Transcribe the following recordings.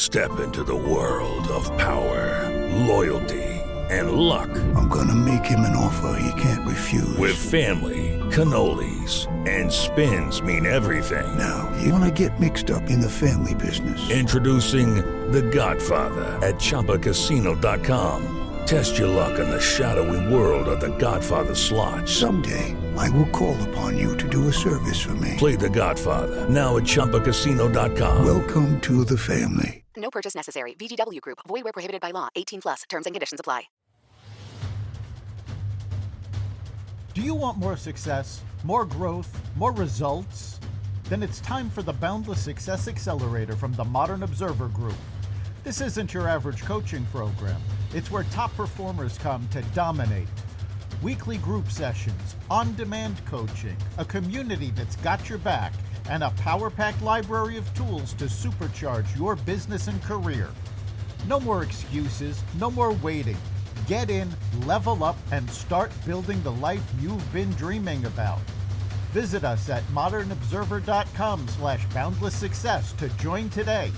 Step into the world of power, loyalty, and luck. I'm gonna make him an offer he can't refuse. With family, cannolis, and spins mean everything. Now, you wanna get mixed up in the family business. Introducing The Godfather at ChumbaCasino.com. Test your luck in the shadowy world of The Godfather slot. Someday, I will call upon you to do a service for me. Play The Godfather now at ChumbaCasino.com. Welcome to the family. No purchase necessary. VGW Group. Void where prohibited by law. 18 plus. Terms and conditions apply. Do you want more success, more growth, more results? Then it's time for the Boundless Success Accelerator from the Modern Observer Group. This isn't your average coaching program. It's where top performers come to dominate. Weekly group sessions, on-demand coaching, a community that's got your back, and a power-packed library of tools to supercharge your business and career. No more excuses, no more waiting. Get in, level up, and start building the life you've been dreaming about. Visit us at modernobserver.com/boundlesssuccess to join today.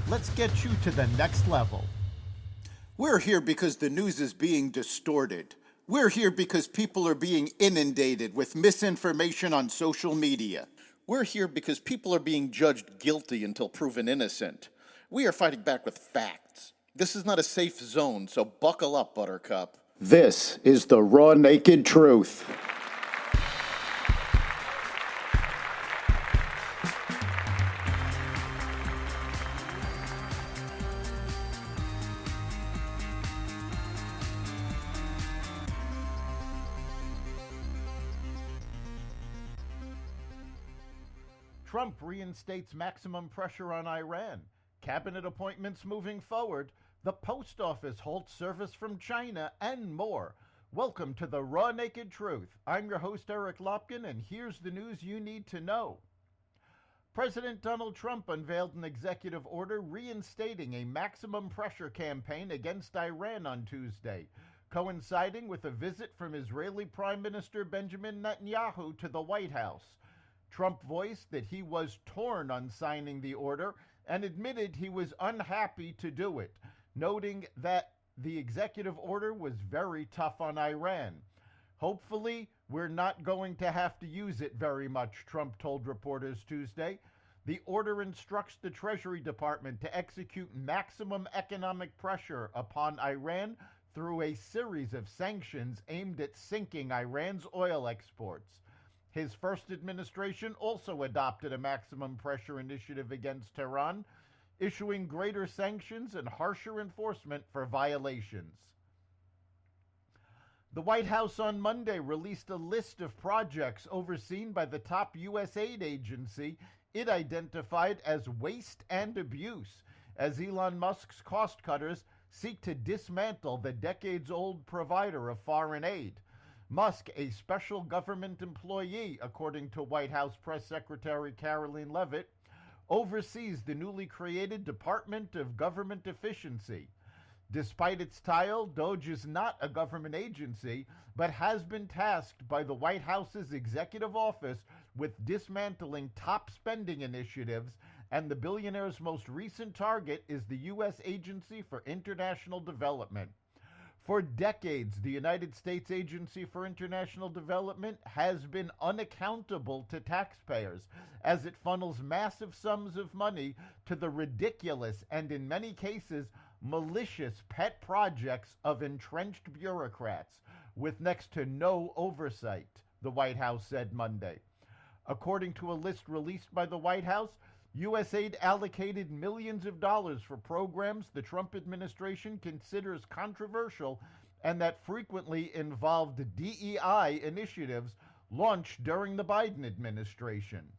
Let's get you to the next level. We're here because the news is being distorted. We're here because people are being inundated with misinformation on social media. We're here because people are being judged guilty until proven innocent. We are fighting back with facts. This is not a safe zone, so buckle up, Buttercup. This is the raw, naked truth. Trump reinstates maximum pressure on Iran. Cabinet appointments moving forward. The post office halts service from China, and more. Welcome to the Raw Naked Truth. I'm your host, Eric Lopkin, and here's the news you need to know. President Donald Trump unveiled an executive order reinstating a maximum pressure campaign against Iran on Tuesday, coinciding with a visit from Israeli Prime Minister Benjamin Netanyahu to the White House. Trump voiced that he was torn on signing the order and admitted he was unhappy to do it, noting that the executive order was very tough on Iran. Hopefully, we're not going to have to use it very much, Trump told reporters Tuesday. The order instructs the Treasury Department to execute maximum economic pressure upon Iran through a series of sanctions aimed at sinking Iran's oil exports. His first administration also adopted a maximum pressure initiative against Tehran, issuing greater sanctions and harsher enforcement for violations. The White House on Monday released a list of projects overseen by the top U.S. aid agency it identified as waste and abuse, as Elon Musk's cost cutters seek to dismantle the decades-old provider of foreign aid. Musk, a special government employee, according to White House Press Secretary Karoline Leavitt, oversees the newly created Department of Government Efficiency. Despite its title, Doge is not a government agency, but has been tasked by the White House's executive office with dismantling top spending initiatives, and the billionaire's most recent target is the U.S. Agency for International Development. For decades, the United States Agency for International Development has been unaccountable to taxpayers as it funnels massive sums of money to the ridiculous and, in many cases, malicious pet projects of entrenched bureaucrats with next to no oversight, the White House said Monday. According to a list released by the White House, U.S. aid allocated millions of dollars for programs the Trump administration considers controversial and that frequently involved DEI initiatives launched during the Biden administration.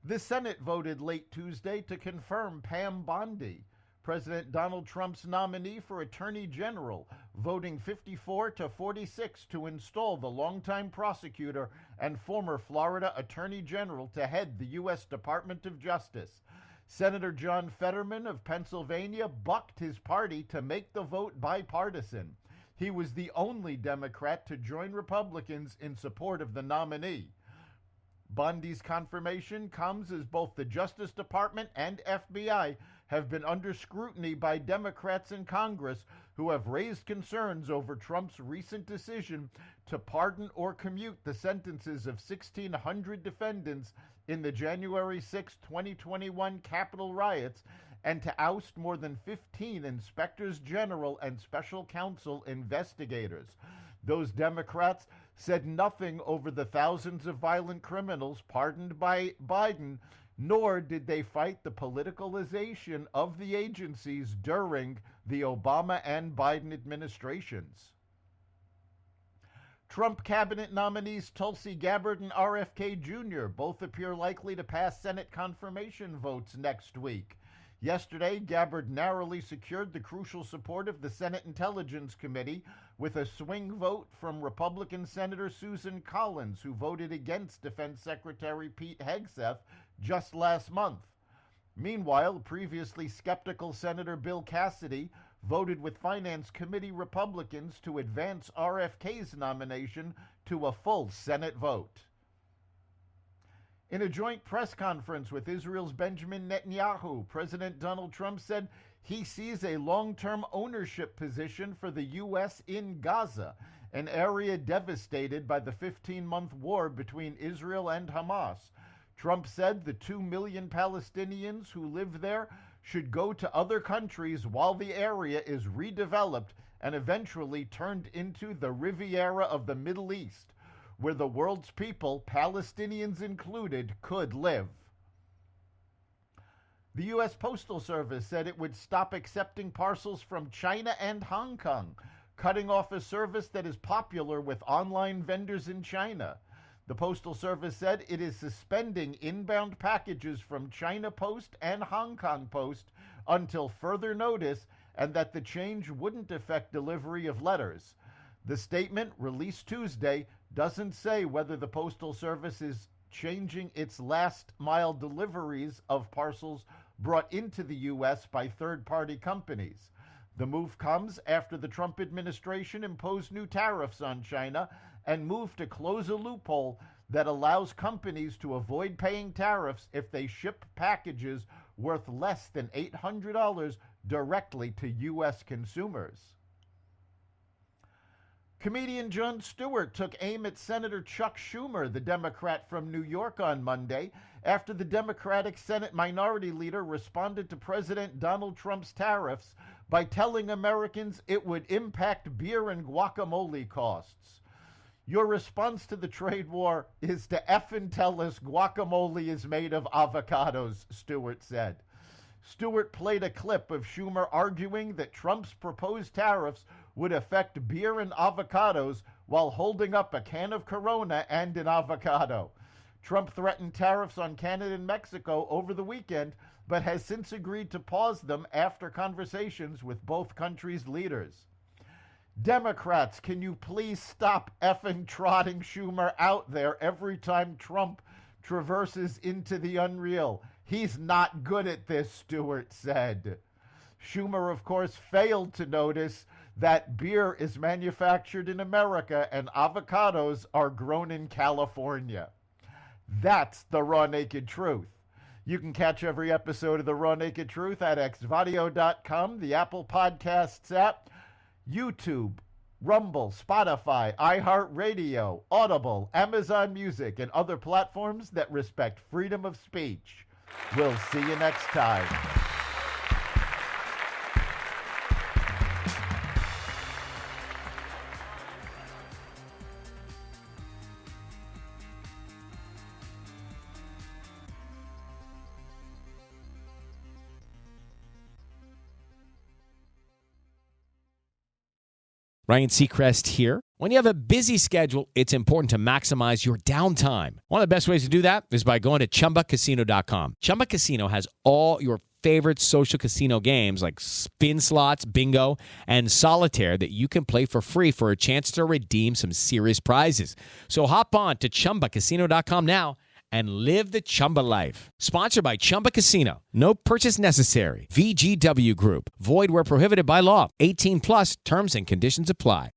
The Senate voted late Tuesday to confirm Pam Bondi, President Donald Trump's nominee for Attorney General, voting 54-46 to install the longtime prosecutor and former Florida Attorney General to head the U.S. Department of Justice. Senator John Fetterman of Pennsylvania bucked his party to make the vote bipartisan. He was the only Democrat to join Republicans in support of the nominee. Bondi's confirmation comes as both the Justice Department and FBI have been under scrutiny by Democrats in Congress who have raised concerns over Trump's recent decision to pardon or commute the sentences of 1,600 defendants in the January 6, 2021 Capitol riots and to oust more than 15 inspectors general and special counsel investigators. Those Democrats said nothing over the thousands of violent criminals pardoned by Biden, nor did they fight the politicalization of the agencies during the Obama and Biden administrations. Trump cabinet nominees Tulsi Gabbard and RFK Jr. both appear likely to pass Senate confirmation votes next week. Yesterday, Gabbard narrowly secured the crucial support of the Senate Intelligence Committee with a swing vote from Republican Senator Susan Collins, who voted against Defense Secretary Pete Hegseth just last month. Meanwhile, previously skeptical Senator Bill Cassidy voted with Finance Committee Republicans to advance RFK's nomination to a full Senate vote. In a joint press conference with Israel's Benjamin Netanyahu, President Donald Trump said he sees a long-term ownership position for the U.S. in Gaza, an area devastated by the 15-month war between Israel and Hamas. Trump said the 2 million Palestinians who live there should go to other countries while the area is redeveloped and eventually turned into the Riviera of the Middle East, where the world's people, Palestinians included, could live. The U.S. Postal Service said it would stop accepting parcels from China and Hong Kong, cutting off a service that is popular with online vendors in China. The Postal Service said it is suspending inbound packages from China Post and Hong Kong Post until further notice, and that the change wouldn't affect delivery of letters. The statement, released Tuesday, doesn't say whether the Postal Service is changing its last-mile deliveries of parcels brought into the U.S. by third-party companies. The move comes after the Trump administration imposed new tariffs on China and moved to close a loophole that allows companies to avoid paying tariffs if they ship packages worth less than $800 directly to U.S. consumers. Comedian Jon Stewart took aim at Senator Chuck Schumer, the Democrat from New York, on Monday after the Democratic Senate Minority Leader responded to President Donald Trump's tariffs by telling Americans it would impact beer and guacamole costs. Your response to the trade war is to effing tell us guacamole is made of avocados, Stewart said. Stewart played a clip of Schumer arguing that Trump's proposed tariffs would affect beer and avocados while holding up a can of Corona and an avocado. Trump threatened tariffs on Canada and Mexico over the weekend, but has since agreed to pause them after conversations with both countries' leaders. Democrats, can you please stop effing trotting Schumer out there every time Trump traverses into the unreal? He's not good at this, Stewart said. Schumer, of course, failed to notice that beer is manufactured in America and avocados are grown in California. That's the Raw Naked Truth. You can catch every episode of the Raw Naked Truth at xvadio.com, the Apple Podcasts app, YouTube, Rumble, Spotify, iHeartRadio, Audible, Amazon Music, and other platforms that respect freedom of speech. We'll see you next time. Ryan Seacrest here. When you have a busy schedule, it's important to maximize your downtime. One of the best ways to do that is by going to ChumbaCasino.com. Chumba Casino has all your favorite social casino games like spin slots, bingo, and solitaire that you can play for free for a chance to redeem some serious prizes. So hop on to ChumbaCasino.com now and live the Chumba life. Sponsored by Chumba Casino. No purchase necessary. VGW Group. Void where prohibited by law. 18 plus terms and conditions apply.